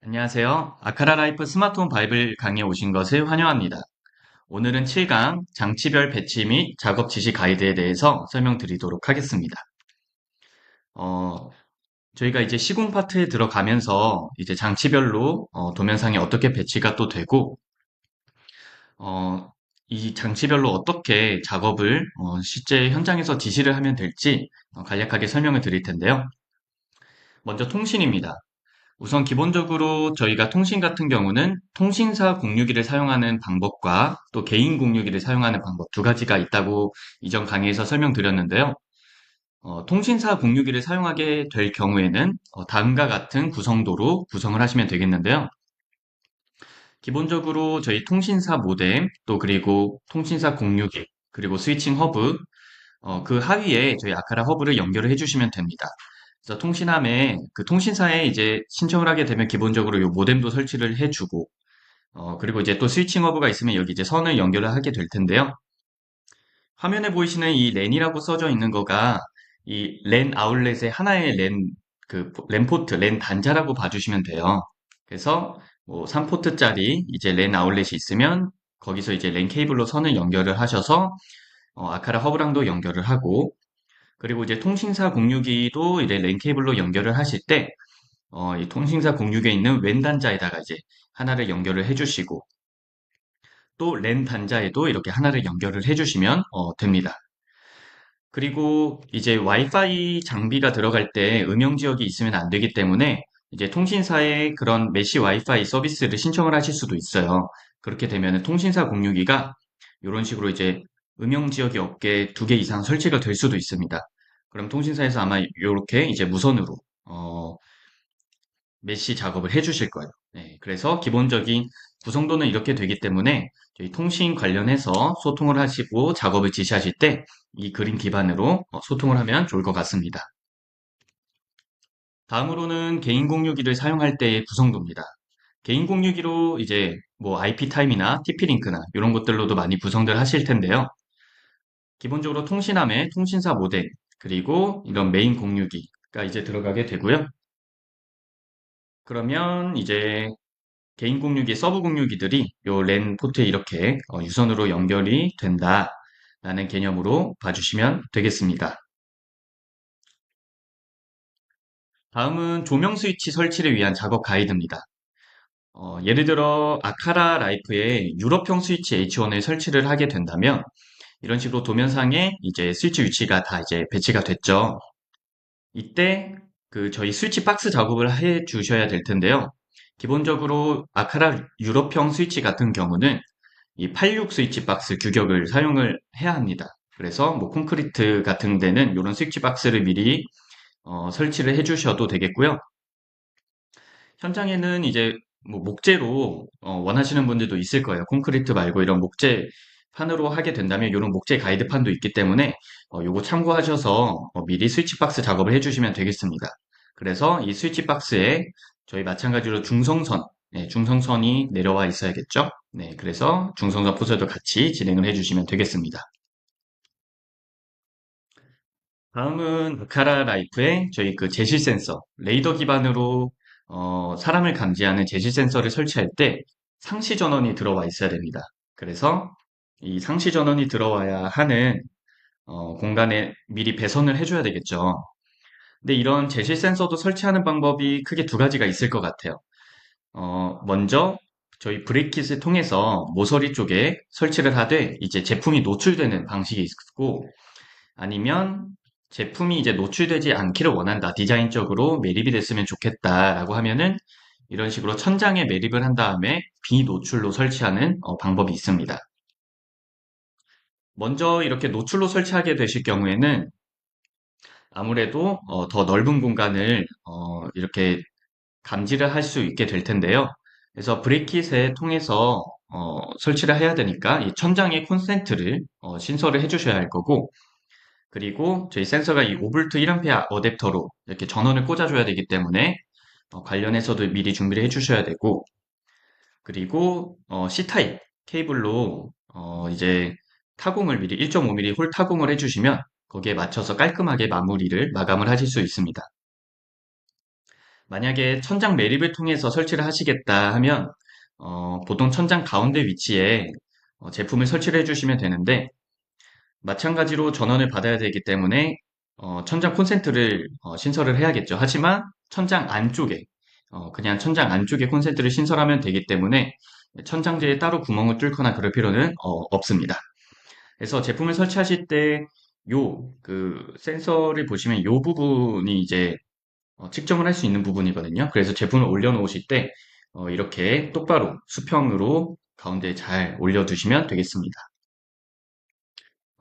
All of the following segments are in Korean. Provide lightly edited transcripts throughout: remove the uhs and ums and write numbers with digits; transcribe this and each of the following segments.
안녕하세요. 아카라라이프 스마트홈 바이블 강의에 오신 것을 환영합니다. 오늘은 7강 장치별 배치 및 작업 지시 가이드에 대해서 설명드리도록 하겠습니다. 어, 저희가 이제 시공 파트에 들어가면서 이제 장치별로 도면상에 어떻게 배치가 또 되고, 어, 이 장치별로 어떻게 작업을 실제 현장에서 지시를 하면 될지 간략하게 설명을 드릴 텐데요. 먼저 통신입니다. 우선 기본적으로 저희가 통신 같은 경우는 통신사 공유기를 사용하는 방법과 또 개인 공유기를 사용하는 방법 두 가지가 있다고 이전 강의에서 설명드렸는데요. 통신사 공유기를 사용하게 될 경우에는 다음과 같은 구성도로 구성을 하시면 되겠는데요. 기본적으로 저희 통신사 모뎀, 또 그리고 통신사 공유기, 그리고 스위칭 허브, 그 하위에 저희 아카라 허브를 연결을 해주시면 됩니다. 그래서 통신함에 그 통신사에 이제 신청을 하게 되면 기본적으로 요 모뎀도 설치를 해주고, 그리고 이제 또 스위칭 허브가 있으면 여기 이제 선을 연결을 하게 될 텐데요. 화면에 보이시는 이 랜이라고 써져 있는 거가 이 랜 아울렛의 하나의 랜 포트, 랜 단자라고 봐주시면 돼요. 그래서 뭐 3포트짜리 이제 랜 아울렛이 있으면 거기서 이제 랜 케이블로 선을 연결을 하셔서 아카라 허브랑도 연결을 하고, 그리고 이제 통신사 공유기도 이제 랜 케이블로 연결을 하실 때, 이 통신사 공유기에 있는 웬 단자에다가 이제 하나를 연결을 해주시고, 또 랜 단자에도 이렇게 하나를 연결을 해주시면 됩니다. 그리고 이제 와이파이 장비가 들어갈 때 음영 지역이 있으면 안 되기 때문에 이제 통신사에 그런 메시 와이파이 서비스를 신청을 하실 수도 있어요. 그렇게 되면 통신사 공유기가 이런 식으로 이제 음영 지역이 없게 두 개 이상 설치가 될 수도 있습니다. 그럼 통신사에서 아마 이렇게 이제 무선으로 메시 작업을 해주실 거예요. 네, 그래서 기본적인 구성도는 이렇게 되기 때문에 저희 통신 관련해서 소통을 하시고 작업을 지시하실 때 이 그림 기반으로 소통을 하면 좋을 것 같습니다. 다음으로는 개인 공유기를 사용할 때의 구성도입니다. 개인 공유기로 이제 뭐 IP 타임이나 TP 링크나 이런 것들로도 많이 구성들 하실 텐데요. 기본적으로 통신함에 통신사 모뎀 그리고 이런 메인 공유기가 이제 들어가게 되고요. 그러면 이제 개인 공유기, 서브 공유기들이 요 랜 포트에 이렇게 유선으로 연결이 된다라는 개념으로 봐주시면 되겠습니다. 다음은 조명 스위치 설치를 위한 작업 가이드입니다. 예를 들어 아카라 라이프에 유럽형 스위치 H1을 설치를 하게 된다면 이런 식으로 도면상에 이제 스위치 위치가 다 이제 배치가 됐죠. 이때 그 저희 스위치 박스 작업을 해 주셔야 될 텐데요. 기본적으로 아카라 유럽형 스위치 같은 경우는 이 86 스위치 박스 규격을 사용을 해야 합니다. 그래서 뭐 콘크리트 같은 데는 이런 스위치 박스를 미리 설치를 해주셔도 되겠고요. 현장에는 이제 뭐 목재로 원하시는 분들도 있을 거예요. 콘크리트 말고 이런 목재 판으로 하게 된다면 이런 목재 가이드판도 있기 때문에 요거 참고하셔서 미리 스위치 박스 작업을 해주시면 되겠습니다. 그래서 이 스위치 박스에 저희 마찬가지로 중성선, 네, 중성선이 내려와 있어야겠죠? 네, 그래서 중성선 포설도 같이 진행을 해주시면 되겠습니다. 다음은 아카라 라이프의 저희 그 제실 센서, 레이더 기반으로 사람을 감지하는 제실 센서를 설치할 때 상시 전원이 들어와 있어야 됩니다. 그래서 이 상시 전원이 들어와야 하는 공간에 미리 배선을 해줘야 되겠죠. 근데 이런 제실 센서도 설치하는 방법이 크게 두 가지가 있을 것 같아요. 먼저 저희 브레이킷을 통해서 모서리 쪽에 설치를 하되 이제 제품이 노출되는 방식이 있고, 아니면 제품이 이제 노출되지 않기를 원한다. 디자인적으로 매립이 됐으면 좋겠다라고 하면은 이런 식으로 천장에 매립을 한 다음에 비노출로 설치하는 방법이 있습니다. 먼저 이렇게 노출로 설치하게 되실 경우에는 아무래도 더 넓은 공간을 이렇게 감지를 할 수 있게 될 텐데요. 그래서 브레이킷에 통해서 설치를 해야 되니까 이 천장에 콘센트를 신설을 해주셔야 할 거고, 그리고 저희 센서가 이 5V 1A 어댑터로 이렇게 전원을 꽂아줘야 되기 때문에 관련해서도 미리 준비를 해주셔야 되고, 그리고 C타입 케이블로 이제 타공을 미리 1.5mm 홀 타공을 해주시면 거기에 맞춰서 깔끔하게 마감을 하실 수 있습니다. 만약에 천장 매립을 통해서 설치를 하시겠다 하면 보통 천장 가운데 위치에 제품을 설치를 해주시면 되는데 마찬가지로 전원을 받아야 되기 때문에 천장 콘센트를 신설을 해야겠죠. 하지만 천장 안쪽에 그냥 천장 안쪽에 콘센트를 신설하면 되기 때문에 천장재에 따로 구멍을 뚫거나 그럴 필요는 없습니다. 그래서 제품을 설치하실 때 그 센서를 보시면 요 부분이 이제 측정을 할 수 있는 부분이거든요. 그래서 제품을 올려놓으실 때 이렇게 똑바로 수평으로 가운데 잘 올려두시면 되겠습니다.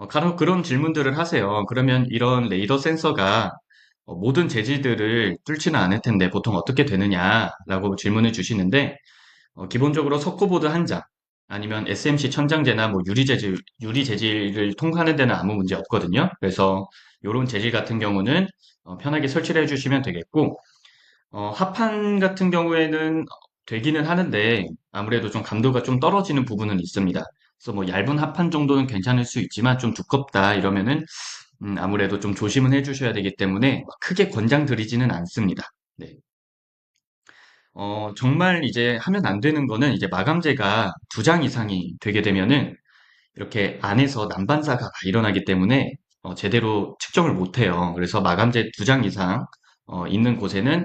간혹 그런 질문들을 하세요. 그러면 이런 레이더 센서가 모든 재질들을 뚫지는 않을 텐데 보통 어떻게 되느냐라고 질문을 주시는데 기본적으로 석고보드 한 장, 아니면 SMC 천장재나 뭐 유리 재질을 통과하는 데는 아무 문제 없거든요. 그래서 이런 재질 같은 경우는 편하게 설치를 해주시면 되겠고, 합판 같은 경우에는 되기는 하는데 아무래도 좀 감도가 좀 떨어지는 부분은 있습니다. 그래서 뭐 얇은 합판 정도는 괜찮을 수 있지만 좀 두껍다 이러면은 아무래도 좀 조심은 해주셔야 되기 때문에 막 크게 권장드리지는 않습니다. 네. 정말 이제 하면 안 되는 거는 이제 마감재가 두 장 이상이 되게 되면은 이렇게 안에서 난반사가 일어나기 때문에 제대로 측정을 못 해요. 그래서 마감재 두 장 이상 있는 곳에는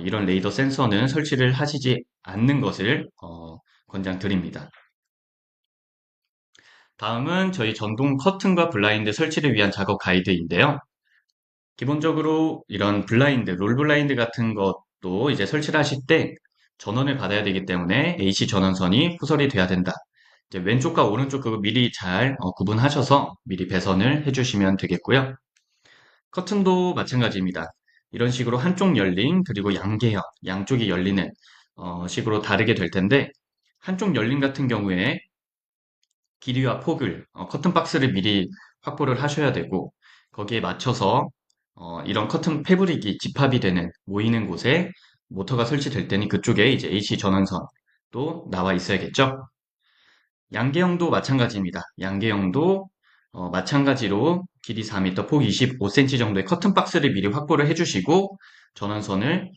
이런 레이더 센서는 설치를 하시지 않는 것을 권장드립니다. 다음은 저희 전동 커튼과 블라인드 설치를 위한 작업 가이드인데요. 기본적으로 이런 블라인드, 롤 블라인드 같은 것도 이제 설치를 하실 때 전원을 받아야 되기 때문에 AC 전원선이 후설이 돼야 된다. 이제 왼쪽과 오른쪽 그거 미리 잘 구분하셔서 미리 배선을 해주시면 되겠고요. 커튼도 마찬가지입니다. 이런 식으로 한쪽 열림 그리고 양개형, 양쪽이 열리는 식으로 다르게 될 텐데 한쪽 열림 같은 경우에 길이와 폭을 커튼 박스를 미리 확보를 하셔야 되고 거기에 맞춰서 이런 커튼 패브릭이 집합이 되는 모이는 곳에 모터가 설치될 테니 그쪽에 이제 AC 전원선도 나와 있어야겠죠. 양계형도 마찬가지입니다. 양계형도 마찬가지로 길이 4m, 폭 25cm 정도의 커튼 박스를 미리 확보를 해주시고 전원선을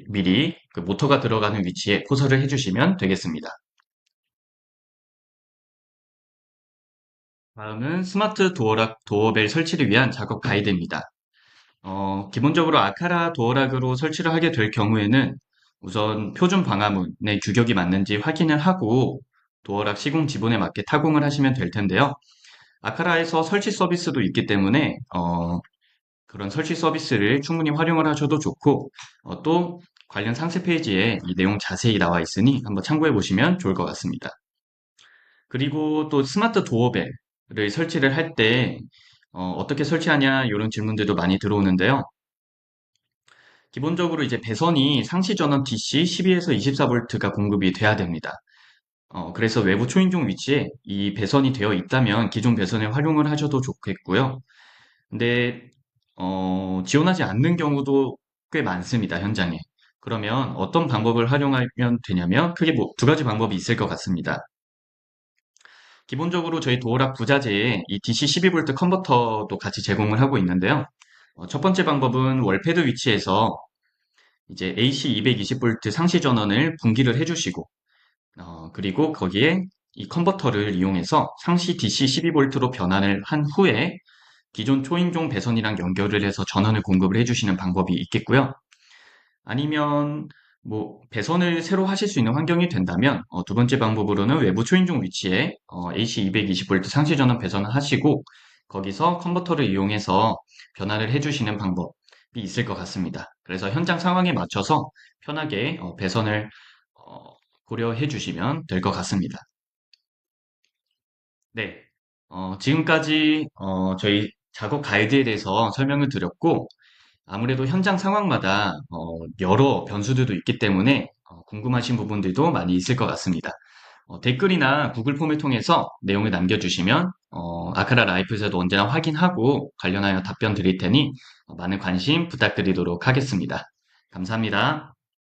미리 그 모터가 들어가는 위치에 포설을 해주시면 되겠습니다. 다음은 스마트 도어락 도어벨 설치를 위한 작업 가이드입니다. 기본적으로 아카라 도어락으로 설치를 하게 될 경우에는 우선 표준 방화문의 규격이 맞는지 확인을 하고 도어락 시공 지분에 맞게 타공을 하시면 될 텐데요. 아카라에서 설치 서비스도 있기 때문에 그런 설치 서비스를 충분히 활용을 하셔도 좋고 또 관련 상세 페이지에 이 내용 자세히 나와 있으니 한번 참고해 보시면 좋을 것 같습니다. 그리고 또 스마트 도어벨을 설치를 할 때 어떻게 설치하냐 이런 질문들도 많이 들어오는데요. 기본적으로 이제 배선이 상시 전원 DC 12에서 24V가 공급이 돼야 됩니다. 그래서 외부 초인종 위치에 이 배선이 되어 있다면 기존 배선을 활용을 하셔도 좋겠고요. 근데 지원하지 않는 경우도 꽤 많습니다, 현장에. 그러면 어떤 방법을 활용하면 되냐면 크게 뭐 두 가지 방법이 있을 것 같습니다. 기본적으로 저희 도어락 부자재에 이 DC 12V 컨버터도 같이 제공을 하고 있는데요. 첫 번째 방법은 월패드 위치에서 이제 AC 220V 상시 전원을 분기를 해주시고 그리고 거기에 이 컨버터를 이용해서 상시 DC 12V로 변환을 한 후에 기존 초인종 배선이랑 연결을 해서 전원을 공급을 해주시는 방법이 있겠고요. 아니면 뭐 배선을 새로 하실 수 있는 환경이 된다면 두 번째 방법으로는 외부 초인종 위치에 AC 220V 상시 전원 배선을 하시고 거기서 컨버터를 이용해서 변환을 해주시는 방법이 있을 것 같습니다. 그래서 현장 상황에 맞춰서 편하게 배선을 고려해 주시면 될 것 같습니다. 네, 지금까지 저희 작업 가이드에 대해서 설명을 드렸고 아무래도 현장 상황마다 여러 변수들도 있기 때문에 궁금하신 부분들도 많이 있을 것 같습니다. 댓글이나 구글 폼을 통해서 내용을 남겨주시면 아카라 라이프에서도 언제나 확인하고 관련하여 답변 드릴 테니 많은 관심 부탁드리도록 하겠습니다. 감사합니다.